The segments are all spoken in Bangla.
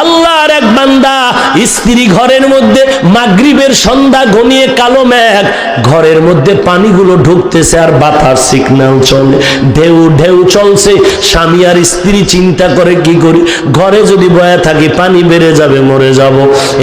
আল্লাহর এক বান্দা স্ত্রী ঘরের মধ্যে মাগরিবের সন্ধ্যা ঘনিয়ে কালো মেঘ, ঘরের মধ্যে পানিগুলো ঢুকতেছে আর বাতাস সিগন্যাল চলে, ঢেউ ঢেউ চলছে। স্বামী আর স্ত্রী চিন্তা করে কি করি, ঘরে যদি বয়া থাকি পানি বেড়ে যাবে, মরে যাব।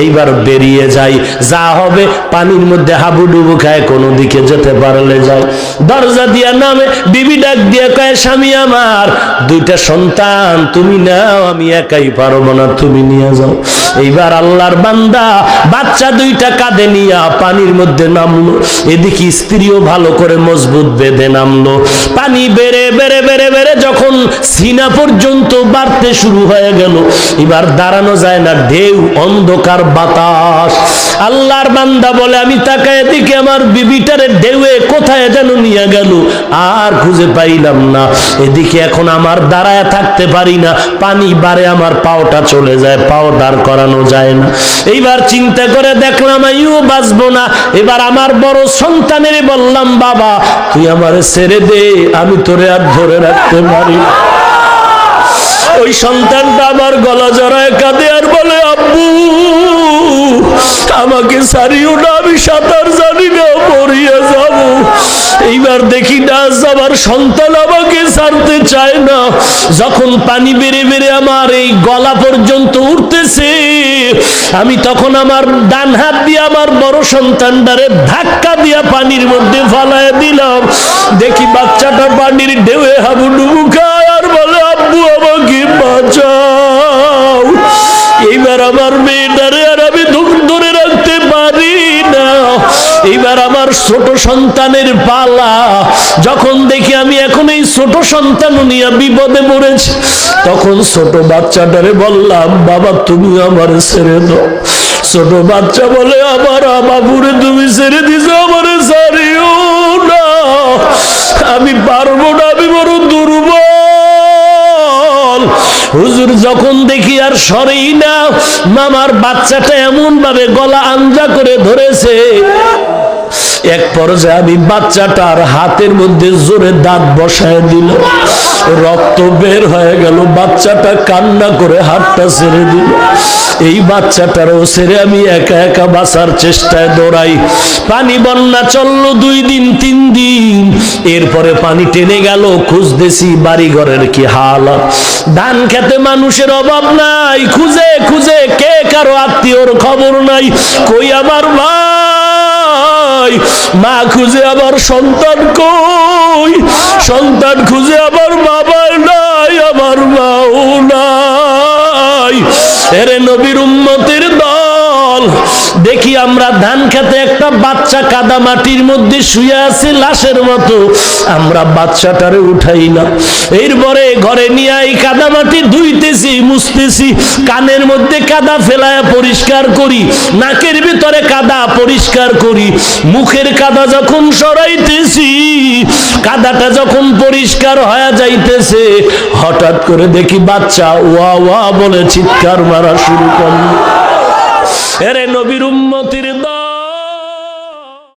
এইবার বেরিয়ে যাই, যা হবে পানির মধ্যে হাবুডুবু খায়, কোনো দিকে যেতে পারলে যাও। দরজা দিয়া নামে, বিবি ডাক দিয়া কয়, স্বামী আমার দুইটা সন্তান তুমি নাও, আমি একাই পারবো না, তুমি নিয়ে যাও। এইবার আল্লাহর বান্দা বাচ্চা দুইটা কাঁধে নিয়া পানির মধ্যে নামলো, এদিকে স্ত্রীও ভালো করে মজবুত বেঁধে নামলো। পানি বেড়ে বেড়ে বেড়ে বেড়ে যখন সিনা পর্যন্ত বাড়তে শুরু হয়ে গেল, এবার দাঁড়ানো যায় না, ঢেউ, অন্ধকার, বাতাস। আল্লাহর বান্দা বলে, আমি তাকায় এদিকে আমার বিবিটারে ঢেউয়ে কোথায় যেন নিয়ে গেল, আর খুঁজে পাইলাম না। এদিকে এখন আমার দাঁড়ায় থাকতে পারি না, পানি বাড়ে আমার পাওটা চলে যায়, পাও দাঁড় করানো যায় না। এইবার চিন্তা করে দেখলাম আমিও বাঁচবো না। এবার আমার বড় সন্তানের বললাম, বাবা তুই আমারে ছেড়ে দে, আমি তোরে আর ধরে রাখতে পারি না। ওই সন্তানটা আমার গলা জড়ায় কাঁদে আর বলে, আব্বু আমাকে ছাড়িও না, আমি সাঁতার জানি না, মরিয়া যাব। এইবার দেখি না আমার সন্তান আমাকে ছাড়তে চায় না। যখন পানি বেড়ে বেড়ে আমার এই গলা পর্যন্ত উঠতেছে, আমি তখন আমার ডান হাত দিয়ে আমার বড় সন্তানটারে ধাক্কা দিয়া পানির মধ্যে ফালায় দিলাম। দেখি বাচ্চাটা পানির ঢেউয়ে হাবুডুবু খায় আর বলে, আব্বু আমাকে বাঁচাও। এইবার আমার মেয়েটারে আর আমি ধরে রাখতে পারি না। এইবার আমার ছোট সন্তানের পালা। যখন দেখি আমি এখন এই ছোট সন্তান নিয়ে বিপদে পড়েছি, তখন ছোট বাচ্চাটারে বললাম, বাবা তুমি আমার ছেড়ে দাও। ছোট বাচ্চা বলে, আমার বাবুরে তুমি ছেড়ে দিছো, আমার ছাড়িও না, আমি পারবো না, আমি বড় দুর্বল। হুজুর যখন দেখি আর সরেই না, মামার বাচ্চাটা এমন ভাবে গলা আঞ্জা করে ধরেছে, এক পর্যায়ে আমি বাচ্চাটার হাতের মধ্যে জোরে দাঁত বসায় দিল, রক্ত বের হয়ে গেল। বাচ্চাটা কান্না করে হাতটা ছেড়ে দিল। এই বাচ্চাটারও ছেড়ে আমি একা একা বাঁচার চেষ্টায় দৌড়াই। পানি বন্যা চললো 2 দিন 3 দিন, এরপরে পানি টেনে গেল। খুঁজতেছি বাড়ি ঘরের কি হালাত, ধান খেতে মানুষের অভাব নাই, খুঁজে খুঁজে কে কারো আত্মীয়র খবর নাই। কই আমার ভাই, মা খুঁজে আমার সন্তান কই, সন্তান খুঁজে আমার বাবা নাই, আমার মাও নাই। এরে নবীর উম্মতের দল, দেখি আমরা ধান খেতে একটা বাচ্চা কাদা মাটির মধ্যে শুয়ে আছে লাশের মতো, আমরা বাচ্চাটারে উঠাই না। এরপরে ঘরে নিয়ে এই কাদা মাটি ধুইতেছি, মুছতেছি, কানের মধ্যে কাদা ফেলায় পরিষ্কার করি, নাকের ভিতরে কাদা পরিষ্কার করি, মুখের কাদা যখন সরাইতেছি, কাদাটা যখন পরিষ্কার হয়ে যাইতেছে, হঠাৎ করে দেখি বাচ্চা ওয়া ওয়া বলে চিৎকার মারা শুরু করল। এরে নবীর উম্মতির